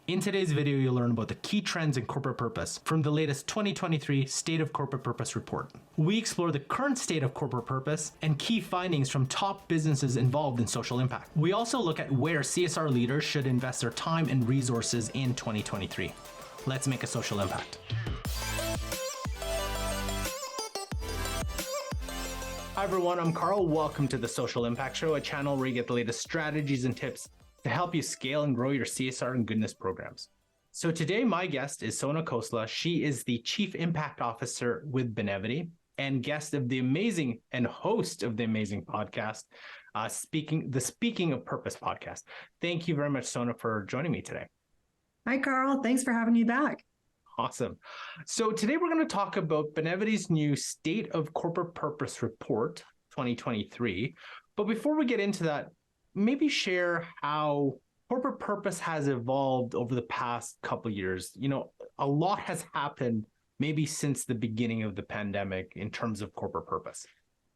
In today's video, you'll learn about the key trends in corporate purpose from the latest 2023 State of Corporate Purpose report. We explore the current state of corporate purpose and key findings from top businesses involved in social impact. We also look at where CSR leaders should invest their time and resources in 2023. Let's make a social impact. Hi everyone, I'm Carl. Welcome to the Social Impact Show, a channel where you get the latest strategies and tips to help you scale and grow your CSR and goodness programs. So today, my guest is Sona Khosla. She is the Chief Impact Officer with Benevity and guest of the amazing and host of the amazing podcast, Speaking of Purpose podcast. Thank you very much, Sona, for joining me today. Hi, Carl. Thanks for having me back. Awesome. So today we're going to talk about Benevity's new State of Corporate Purpose report 2023. But before we get into that, maybe share how corporate purpose has evolved over the past couple of years. You know, a lot has happened maybe since the beginning of the pandemic in terms of corporate purpose.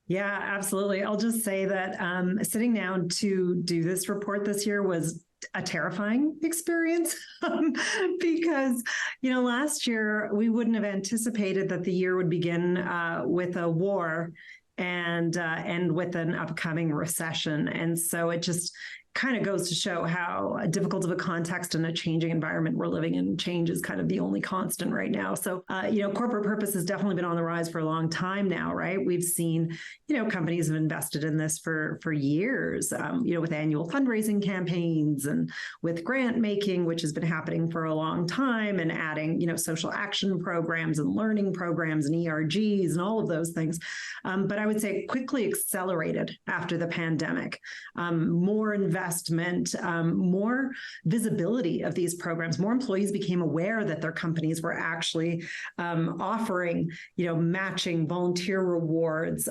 Yeah, absolutely. I'll just say that sitting down to do this report this year was a terrifying experience because, last year we wouldn't have anticipated that the year would begin with a war and end with an upcoming recession. And so it just kind of goes to show how difficult of a context and a changing environment we're living in. Change is kind of the only constant right now. So, corporate purpose has definitely been on the rise for a long time now, right? We've seen, companies have invested in this for years, with annual fundraising campaigns and with grant making, which has been happening for a long time, and adding, social action programs and learning programs and ERGs and all of those things. But I would say it quickly accelerated after the pandemic. More investment, more visibility of these programs. More employees became aware that their companies were actually offering, matching volunteer rewards,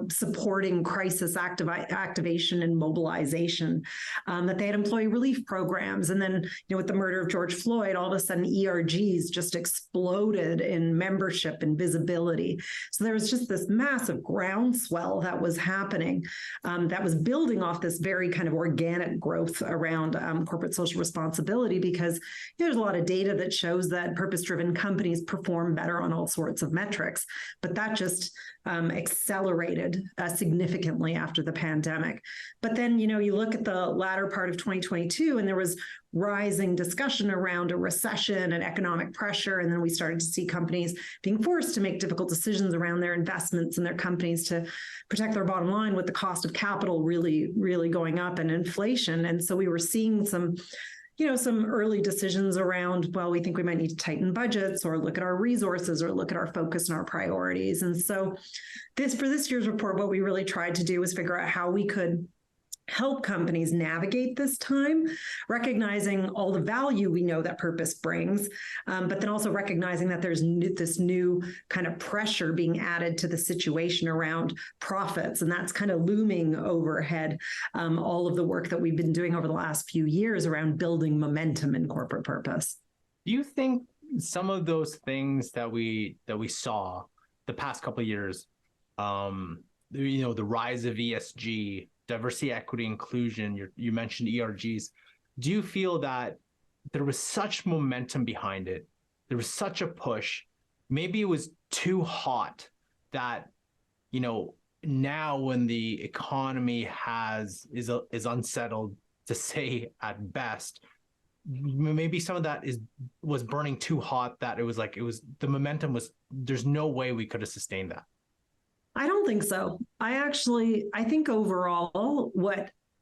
supporting crisis activation and mobilization, that they had employee relief programs. And then, with the murder of George Floyd, all of a sudden ERGs just exploded in membership and visibility. So there was just this massive groundswell that was happening, that was building off this very kind of organic growth around corporate social responsibility, because there's a lot of data that shows that purpose-driven companies perform better on all sorts of metrics. But that just accelerated significantly after the pandemic. But then, you look at the latter part of 2022, and there was rising discussion around a recession and economic pressure. And then we started to see companies being forced to make difficult decisions around their investments and their companies to protect their bottom line, with the cost of capital really, really going up and inflation. And so we were seeing some early decisions around, well, we think we might need to tighten budgets or look at our resources or look at our focus and our priorities. And so for this year's report, what we really tried to do was figure out how we could help companies navigate this time, recognizing all the value we know that purpose brings, but then also recognizing that there's this new kind of pressure being added to the situation around profits. And that's kind of looming overhead, all of the work that we've been doing over the last few years around building momentum in corporate purpose. Do you think some of those things that we saw the past couple of years, the rise of ESG, diversity, equity, inclusion, you mentioned ERGs. Do you feel that there was such momentum behind it? There was such a push. Maybe it was too hot that, now when the economy is unsettled, to say at best, maybe some of that was burning too hot, that the momentum was, there's no way we could have sustained that. I don't think so. I think overall,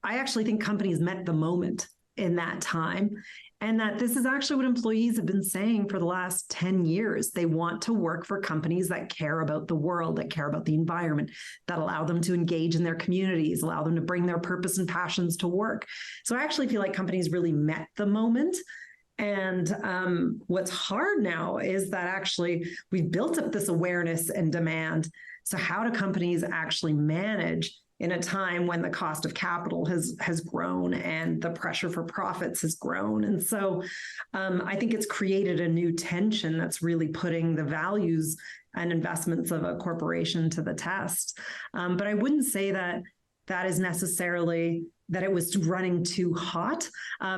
I think companies met the moment in that time, and that this is actually what employees have been saying for the last 10 years. They want to work for companies that care about the world, that care about the environment, that allow them to engage in their communities, allow them to bring their purpose and passions to work. So I actually feel like companies really met the moment. And what's hard now is that actually we've built up this awareness and demand. So how do companies actually manage in a time when the cost of capital has grown and the pressure for profits has grown? And so I think it's created a new tension that's really putting the values and investments of a corporation to the test. But I wouldn't say that is necessarily that it was running too hot.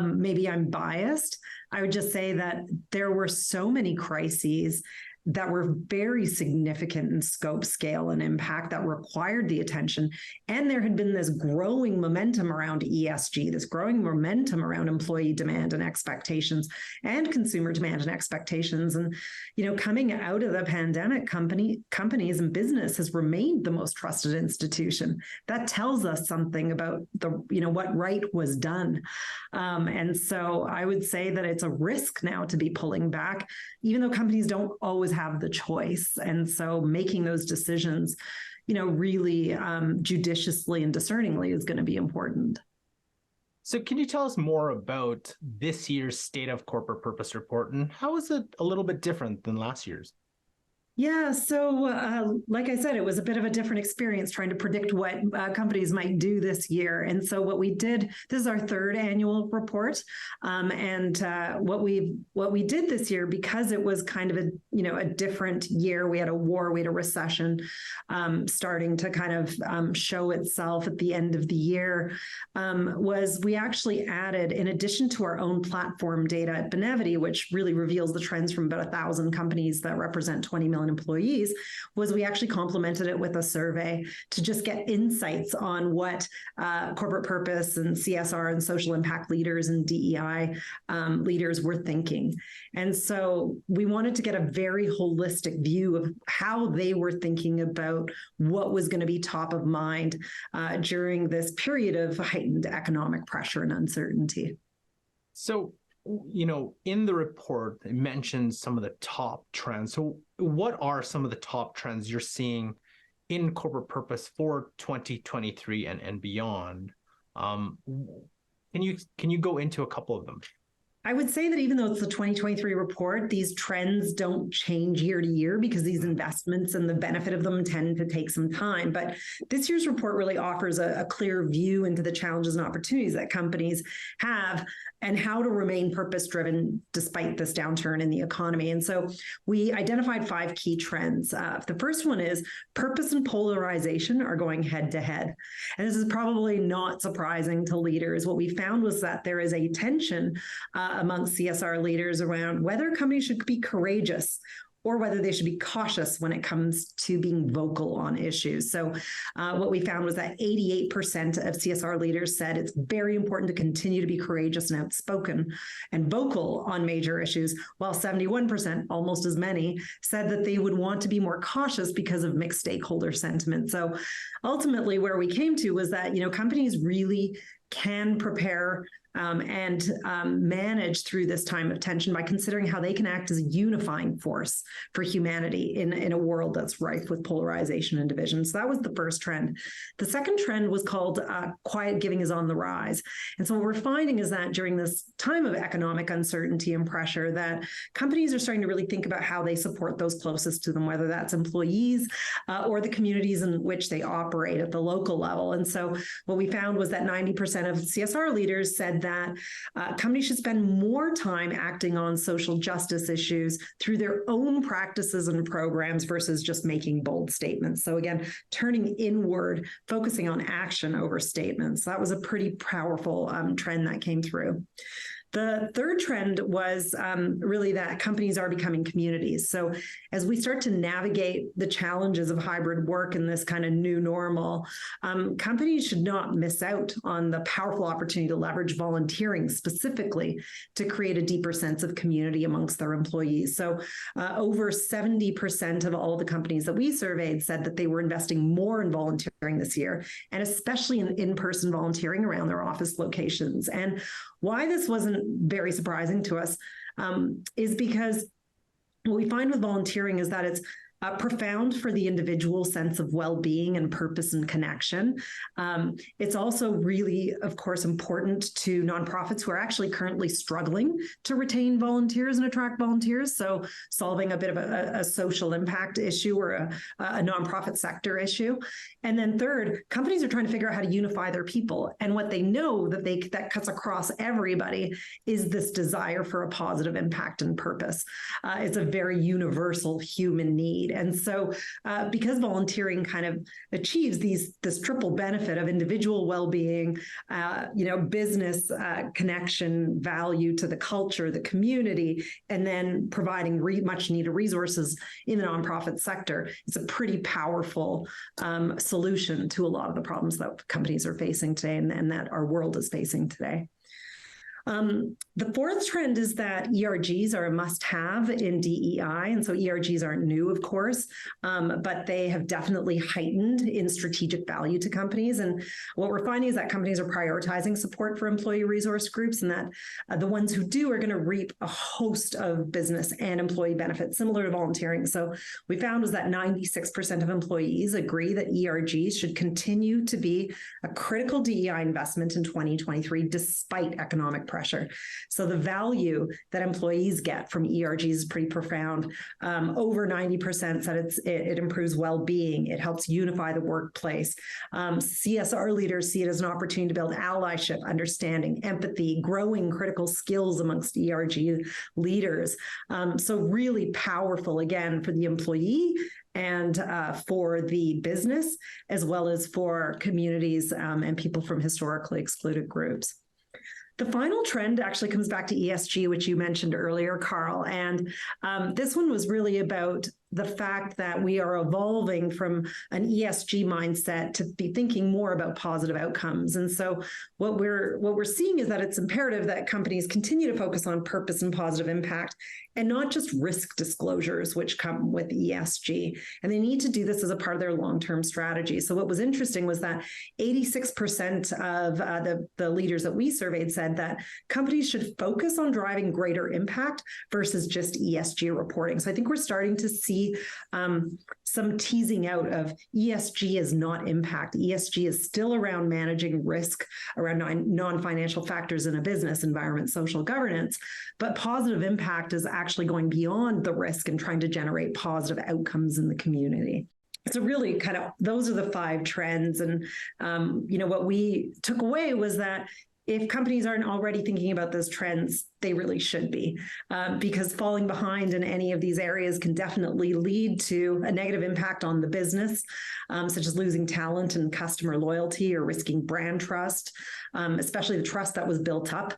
Maybe I'm biased. I would just say that there were so many crises that were very significant in scope, scale, and impact that required the attention. And there had been this growing momentum around ESG, this growing momentum around employee demand and expectations and consumer demand and expectations. And, coming out of the pandemic, companies and business has remained the most trusted institution. That tells us something about what right was done. And so I would say that it's a risk now to be pulling back, even though companies don't always have the choice. And so making those decisions, really judiciously and discerningly is going to be important. So can you tell us more about this year's State of Corporate Purpose report, and how is it a little bit different than last year's? Yeah, so like I said, it was a bit of a different experience trying to predict what companies might do this year. And so what we did, this is our third annual report, and what we did this year, because it was kind of a different year. We had a war, we had a recession starting to kind of show itself at the end of the year. Was we actually added, in addition to our own platform data at Benevity, which really reveals the trends from about 1,000 companies that represent 20 million employees, was we actually complemented it with a survey to just get insights on what corporate purpose and CSR and social impact leaders and DEI leaders were thinking. And so we wanted to get a very holistic view of how they were thinking about what was going to be top of mind during this period of heightened economic pressure and uncertainty. So, in the report, it mentions some of the top trends. So what are some of the top trends you're seeing in corporate purpose for 2023 and beyond? Can you go into a couple of them? I would say that even though it's the 2023 report, these trends don't change year to year because these investments and the benefit of them tend to take some time. But this year's report really offers a clear view into the challenges and opportunities that companies have and how to remain purpose-driven despite this downturn in the economy. And so we identified 5 key trends. The first one is purpose and polarization are going head-to-head. And this is probably not surprising to leaders. What we found was that there is a tension among CSR leaders around whether companies should be courageous or whether they should be cautious when it comes to being vocal on issues. So what we found was that 88% of CSR leaders said it's very important to continue to be courageous and outspoken and vocal on major issues, while 71%, almost as many, said that they would want to be more cautious because of mixed stakeholder sentiment. So ultimately where we came to was that, companies really can prepare and manage through this time of tension by considering how they can act as a unifying force for humanity in a world that's rife with polarization and division. So that was the first trend. The second trend was called quiet giving is on the rise. And so what we're finding is that during this time of economic uncertainty and pressure, that companies are starting to really think about how they support those closest to them, whether that's employees or the communities in which they operate at the local level. And so what we found was that 90% of CSR leaders said that companies should spend more time acting on social justice issues through their own practices and programs versus just making bold statements. So again, turning inward, focusing on action over statements. That was a pretty powerful trend that came through. The third trend was really that companies are becoming communities. So as we start to navigate the challenges of hybrid work in this kind of new normal, companies should not miss out on the powerful opportunity to leverage volunteering specifically to create a deeper sense of community amongst their employees. So over 70% of all the companies that we surveyed said that they were investing more in volunteering this year, and especially in in-person volunteering around their office locations. And why this wasn't very surprising to us is because what we find with volunteering is that it's profound for the individual sense of well-being and purpose and connection. It's also really, of course, important to nonprofits who are actually currently struggling to retain volunteers and attract volunteers. So solving a bit of a social impact issue or a nonprofit sector issue. And then third, companies are trying to figure out how to unify their people. And what they know that cuts across everybody is this desire for a positive impact and purpose. It's a very universal human need. And so because volunteering kind of achieves this triple benefit of individual well-being, business connection, value to the culture, the community, and then providing much needed resources in the nonprofit sector, it's a pretty powerful solution to a lot of the problems that companies are facing today and that our world is facing today. The fourth trend is that ERGs are a must-have in DEI. And so ERGs aren't new, of course, but they have definitely heightened in strategic value to companies. And what we're finding is that companies are prioritizing support for employee resource groups, and that the ones who do are going to reap a host of business and employee benefits similar to volunteering. So we found was that 96% of employees agree that ERGs should continue to be a critical DEI investment in 2023, despite economic pressure. So the value that employees get from ERGs is pretty profound. Over 90% said it improves well-being. It helps unify the workplace. CSR leaders see it as an opportunity to build allyship, understanding, empathy, growing critical skills amongst ERG leaders. So really powerful, again, for the employee and for the business, as well as for communities and people from historically excluded groups. The final trend actually comes back to ESG, which you mentioned earlier, Carl. And this one was really about the fact that we are evolving from an ESG mindset to be thinking more about positive outcomes. And so what we're seeing is that it's imperative that companies continue to focus on purpose and positive impact, and not just risk disclosures, which come with ESG. And they need to do this as a part of their long-term strategy. So what was interesting was that 86% of the leaders that we surveyed said that companies should focus on driving greater impact versus just ESG reporting. So I think we're starting to see some teasing out of ESG is not impact. ESG is still around managing risk around non-financial factors in a business environment, social governance, but positive impact is actually going beyond the risk and trying to generate positive outcomes in the community. So really kind of those are the 5 trends. And, what we took away was that if companies aren't already thinking about those trends, they really should be, because falling behind in any of these areas can definitely lead to a negative impact on the business, such as losing talent and customer loyalty or risking brand trust, especially the trust that was built up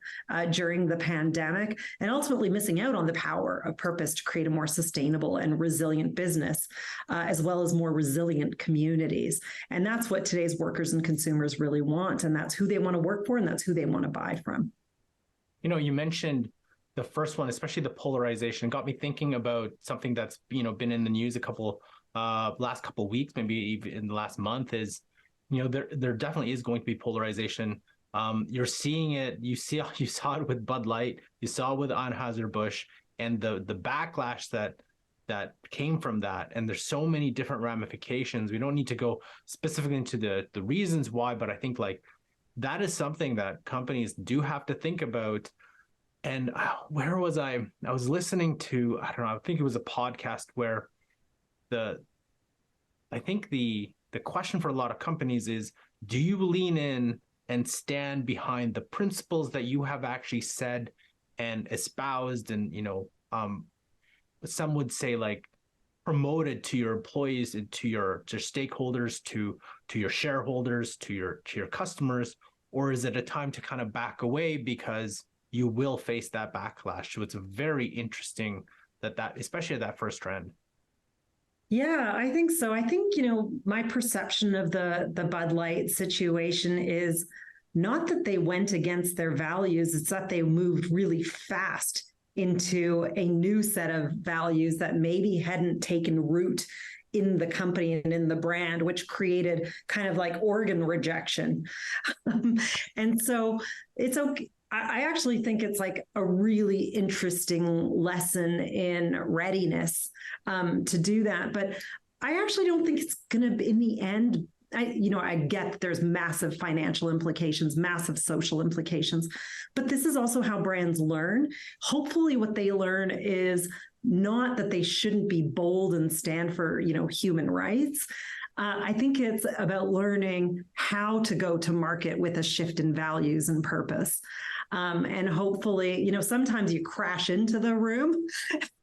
during the pandemic, and ultimately missing out on the power of purpose to create a more sustainable and resilient business, as well as more resilient communities. And that's what today's workers and consumers really want. And that's who they want to work for, and that's who they want to buy from. You mentioned the first one, especially the polarization, got me thinking about something that's, been in the news last couple of weeks, maybe even in the last month is, there definitely is going to be polarization. You're seeing it. You saw it with Bud Light. You saw it with Anheuser-Busch, and the backlash that came from that. And there's so many different ramifications. We don't need to go specifically into the reasons why, but I think that is something that companies do have to think about. And where was I? I was listening to, I don't know, I think it was a podcast where I think the question for a lot of companies is, do you lean in and stand behind the principles that you have actually said and espoused and, some would say promoted to your employees and to your stakeholders, to your shareholders, to your customers, or is it a time to kind of back away because you will face that backlash? So it's very interesting that especially that first trend. Yeah, I think so. I think, my perception of the Bud Light situation is not that they went against their values, it's that they moved really fast into a new set of values that maybe hadn't taken root in the company and in the brand, which created kind of like organ rejection. And so it's okay. I actually think it's like a really interesting lesson in readiness to do that. But I actually don't think it's going to be, in the end, I get that there's massive financial implications, massive social implications, but this is also how brands learn. Hopefully what they learn is not that they shouldn't be bold and stand for, human rights. I think it's about learning how to go to market with a shift in values and purpose. And hopefully, sometimes you crash into the room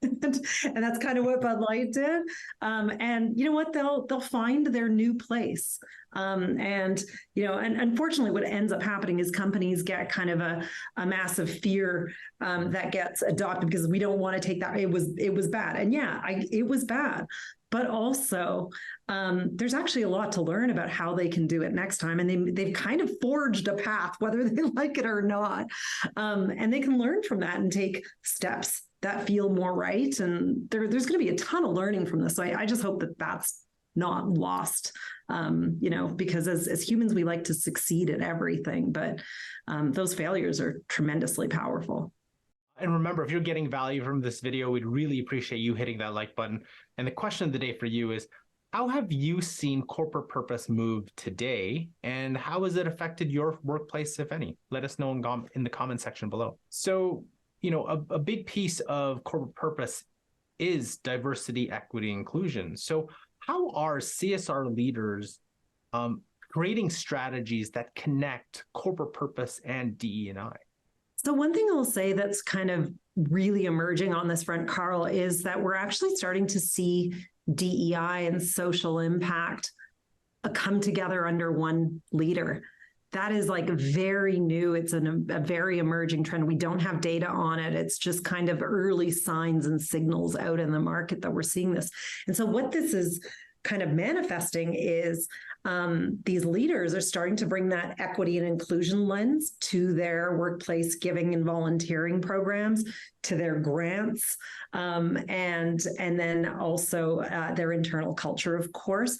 and that's kind of what Bud Light did. And you know what, they'll find their new place. And unfortunately what ends up happening is companies get kind of a massive fear that gets adopted because we don't want to take that. It was bad. And yeah, it was bad. But also, there's actually a lot to learn about how they can do it next time. And they've kind of forged a path, whether they like it or not. And they can learn from that and take steps that feel more right. And there's going to be a ton of learning from this. So I just hope that that's not lost, because as humans, we like to succeed at everything. But those failures are tremendously powerful. And remember, if you're getting value from this video, we'd really appreciate you hitting that like button. And the question of the day for you is, how have you seen corporate purpose move today? And how has it affected your workplace, if any? Let us know in the comment section below. So, a big piece of corporate purpose is diversity, equity, inclusion. So how are CSR leaders creating strategies that connect corporate purpose and DE&I? So one thing I'll say that's kind of really emerging on this front, Carl, is that we're actually starting to see DEI and social impact come together under one leader. That is like very new. It's a very emerging trend. We don't have data on it. It's just kind of early signs and signals out in the market that we're seeing this. And so what this is kind of manifesting is these leaders are starting to bring that equity and inclusion lens to their workplace giving and volunteering programs, to their grants, and then also their internal culture, of course.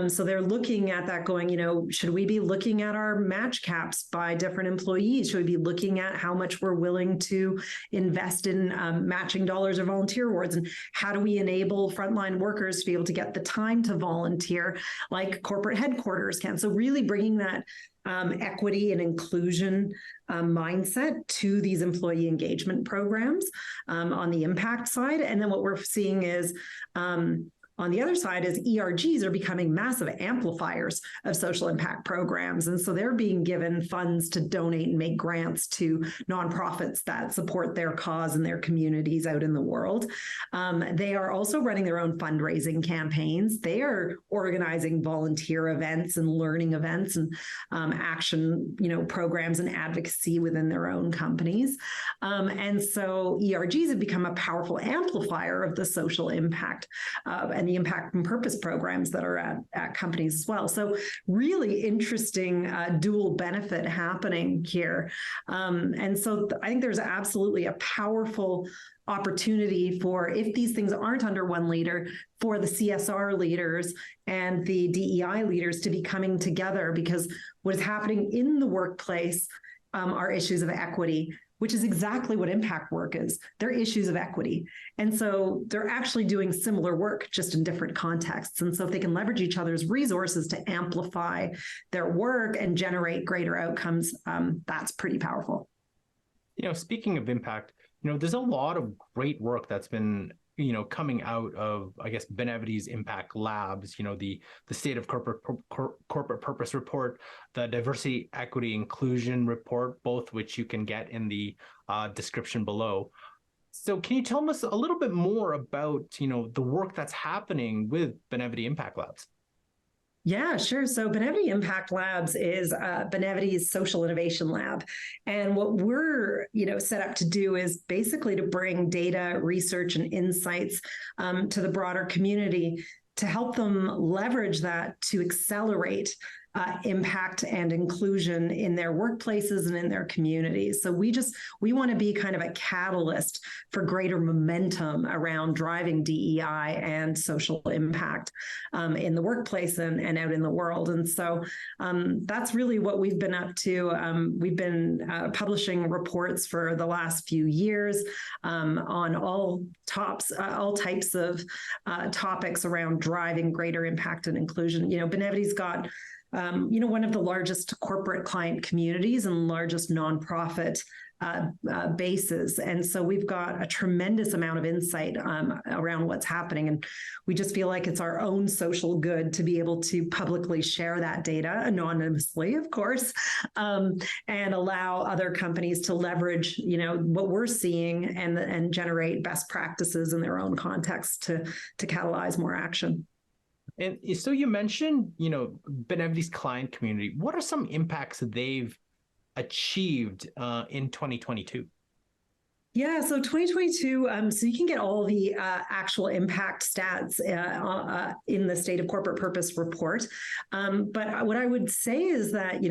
So they're looking at that going, should we be looking at our match caps by different employees? Should we be looking at how much we're willing to invest in matching dollars or volunteer awards? And how do we enable frontline workers to be able to get the time to volunteer like corporate headquarters can? So really bringing that equity and inclusion mindset to these employee engagement programs on the impact side. And then what we're seeing is on the other side is ERGs are becoming massive amplifiers of social impact programs. And so they're being given funds to donate and make grants to nonprofits that support their cause and their communities out in the world. They are also running their own fundraising campaigns. They are organizing volunteer events and learning events and action, programs and advocacy within their own companies. And so ERGs have become a powerful amplifier of the social impact and the impact and purpose programs that are at companies as well. So really interesting dual benefit happening here. And so I think there's absolutely a powerful opportunity for, if these things aren't under one leader, for the CSR leaders and the DEI leaders to be coming together, because what is happening in the workplace are issues of equity, which is exactly what impact work is. They're issues of equity. And so they're actually doing similar work, just in different contexts. And so if they can leverage each other's resources to amplify their work and generate greater outcomes, that's pretty powerful. Speaking of impact, there's a lot of great work that's been coming out of, I guess, Benevity's Impact Labs, the State of Corporate Purpose report, the Diversity, Equity, Inclusion report, both which you can get in the description below. So can you tell us a little bit more about, the work that's happening with Benevity Impact Labs? Yeah, sure. So Benevity Impact Labs is Benevity's social innovation lab. And what we're, set up to do is basically to bring data, research, and insights to the broader community to help them leverage that to accelerate impact and inclusion in their workplaces and in their communities. So we want to be kind of a catalyst for greater momentum around driving DEI and social impact in the workplace and out in the world. And so that's really what we've been up to. We've been publishing reports for the last few years on all types of topics around driving greater impact and inclusion. Benevity's got one of the largest corporate client communities and largest nonprofit bases. And so we've got a tremendous amount of insight around what's happening. And we just feel like it's our own social good to be able to publicly share that data anonymously, of course, and allow other companies to leverage, what we're seeing and generate best practices in their own context to catalyze more action. And so you mentioned, Benevity's client community. What are some impacts that they've achieved in 2022? Yeah, so 2022, so you can get all the actual impact stats in the State of Corporate Purpose report. But what I would say is that,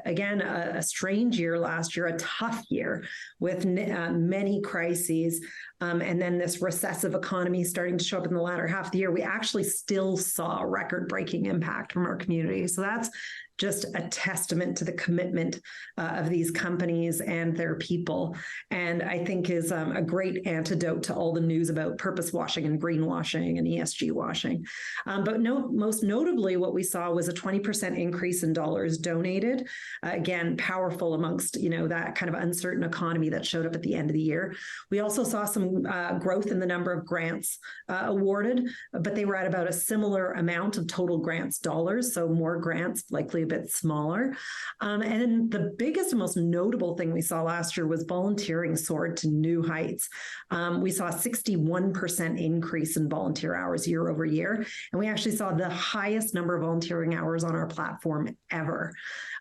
again, a strange year last year, a tough year with many crises, and then this recessive economy starting to show up in the latter half of the year, we actually still saw record-breaking impact from our community. So that's just a testament to the commitment of these companies and their people. And I think is a great antidote to all the news about purpose washing and greenwashing and ESG washing. But most notably, what we saw was a 20% increase in dollars donated. Again, powerful amongst, that kind of uncertain economy that showed up at the end of the year. We also saw some growth in the number of grants awarded, but they were at about a similar amount of total grants dollars. So more grants, likely a bit smaller. And then the biggest and most notable thing we saw last year was volunteering soared to new heights. We saw a 61% increase in volunteer hours year over year. And we actually saw the highest number of volunteering hours on our platform ever.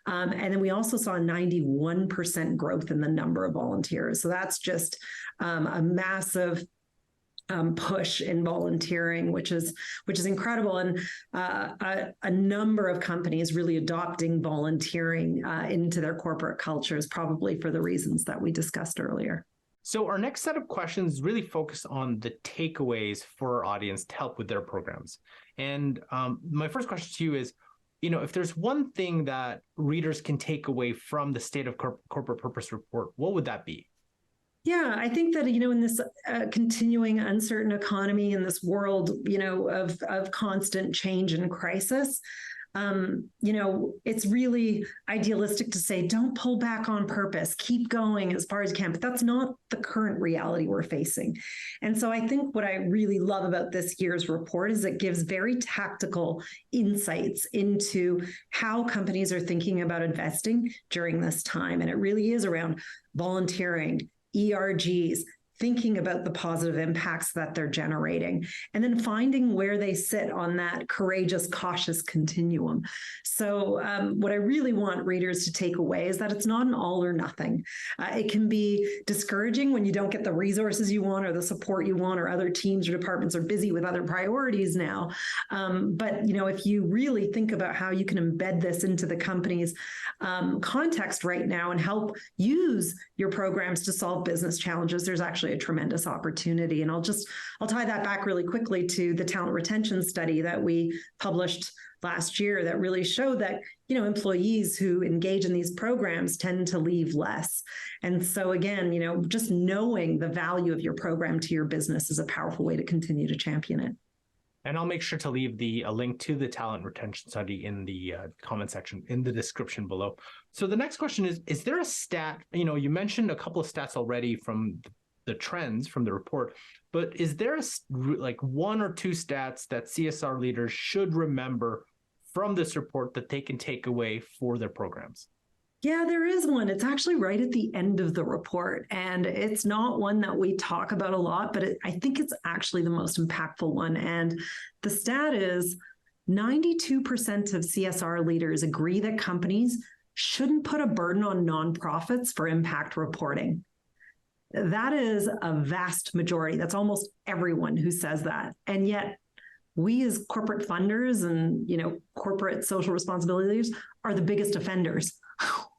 And then we also saw a 91% growth in the number of volunteers. So that's just a massive push in volunteering, which is incredible, and a number of companies really adopting volunteering into their corporate cultures, probably for the reasons that we discussed earlier. So our next set of questions really focus on the takeaways for our audience to help with their programs. And my first question to you is, if there's one thing that readers can take away from the State of Corporate Purpose report, what would that be? Yeah, I think that, in this continuing uncertain economy, in this world, of constant change and crisis, it's really idealistic to say, don't pull back on purpose, keep going as far as you can. But that's not the current reality we're facing. And so I think what I really love about this year's report is it gives very tactical insights into how companies are thinking about investing during this time. And it really is around volunteering, ERGs, thinking about the positive impacts that they're generating, and then finding where they sit on that courageous, cautious continuum. So what I really want readers to take away is that it's not an all or nothing. It can be discouraging when you don't get the resources you want or the support you want, or other teams or departments are busy with other priorities now. But if you really think about how you can embed this into the company's context right now and help use your programs to solve business challenges, there's actually a tremendous opportunity. And I'll tie that back really quickly to the talent retention study that we published last year that really showed that, employees who engage in these programs tend to leave less. And so again, just knowing the value of your program to your business is a powerful way to continue to champion it. And I'll make sure to leave a link to the talent retention study in the comment section in the description below. So the next question is there a stat, you mentioned a couple of stats already from the trends from the report, but is there one or two stats that CSR leaders should remember from this report that they can take away for their programs? Yeah, there is one. It's actually right at the end of the report. And it's not one that we talk about a lot, but I think it's actually the most impactful one. And the stat is 92% of CSR leaders agree that companies shouldn't put a burden on nonprofits for impact reporting. That is a vast majority. That's almost everyone who says that. And yet we as corporate funders and, corporate social responsibility leaders are the biggest offenders.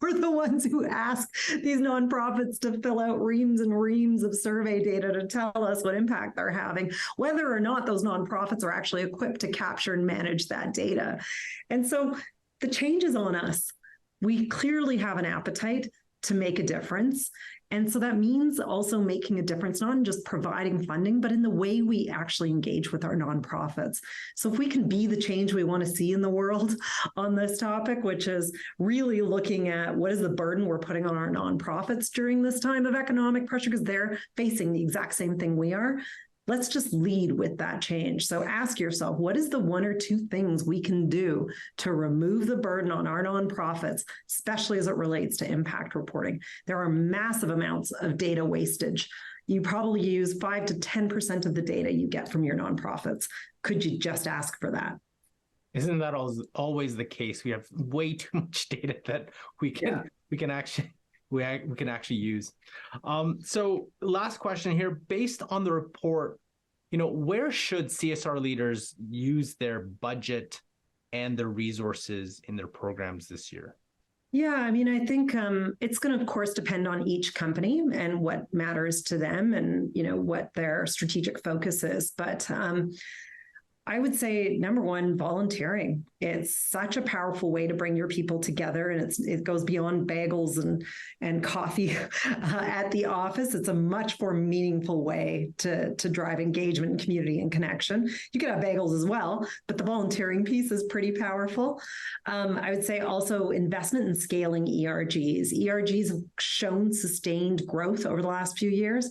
We're the ones who ask these nonprofits to fill out reams and reams of survey data to tell us what impact they're having, whether or not those nonprofits are actually equipped to capture and manage that data. And so the change is on us. We clearly have an appetite to make a difference. And so that means also making a difference, not in just providing funding, but in the way we actually engage with our nonprofits. So if we can be the change we want to see in the world on this topic, which is really looking at what is the burden we're putting on our nonprofits during this time of economic pressure, because they're facing the exact same thing we are. Let's just lead with that change. So ask yourself, what is the one or two things we can do to remove the burden on our nonprofits, especially as it relates to impact reporting? There are massive amounts of data wastage. You probably use 5 to 10% of the data you get from your nonprofits. Could you just ask for that? Isn't that always the case? We have way too much data that we can actually use. So last question here, based on the report, where should CSR leaders use their budget and their resources in their programs this year? Yeah, I mean, I think it's going to, of course, depend on each company and what matters to them and, what their strategic focus is. But I would say, number one, volunteering. It's such a powerful way to bring your people together, and it goes beyond bagels and coffee at the office. It's a much more meaningful way to drive engagement, community, and connection. You could have bagels as well, but the volunteering piece is pretty powerful. I would say also investment in scaling ERGs. ERGs have shown sustained growth over the last few years.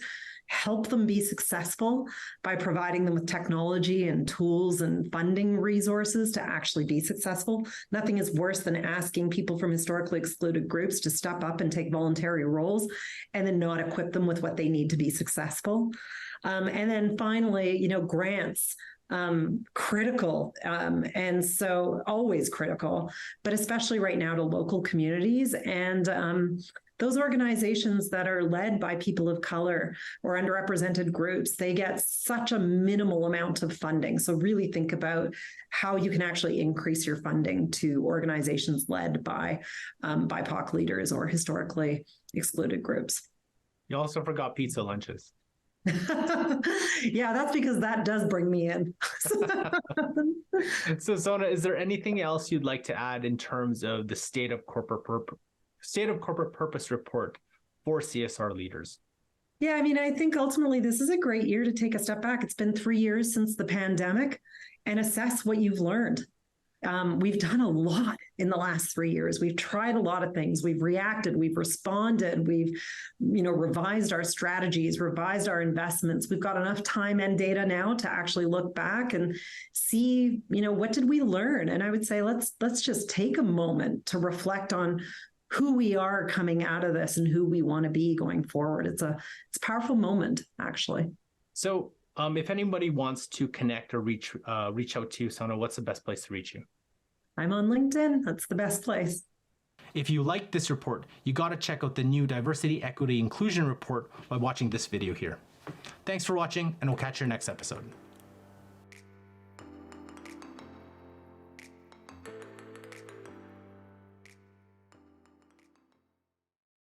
Help them be successful by providing them with technology and tools and funding resources to actually be successful. Nothing is worse than asking people from historically excluded groups to step up and take voluntary roles and then not equip them with what they need to be successful. And then finally, grants. Critical. And so always critical, but especially right now to local communities and those organizations that are led by people of color or underrepresented groups, they get such a minimal amount of funding. So really think about how you can actually increase your funding to organizations led by BIPOC leaders or historically excluded groups. You also forgot pizza lunches. Yeah, that's because that does bring me in. So Sona, is there anything else you'd like to add in terms of the State of Corporate Purpose report for CSR leaders? Yeah, I mean, I think ultimately this is a great year to take a step back. It's been 3 years since the pandemic and assess what you've learned. We've done a lot in the last 3 years. We've tried a lot of things. We've reacted, we've responded, we've, revised our strategies, revised our investments. We've got enough time and data now to actually look back and see, what did we learn? And I would say, let's just take a moment to reflect on who we are coming out of this and who we want to be going forward. It's a powerful moment, actually. So if anybody wants to connect or reach out to you, Sona, what's the best place to reach you? I'm on LinkedIn. That's the best place. If you liked this report, you got to check out the new Diversity, Equity, Inclusion report by watching this video here. Thanks for watching, and we'll catch you next episode.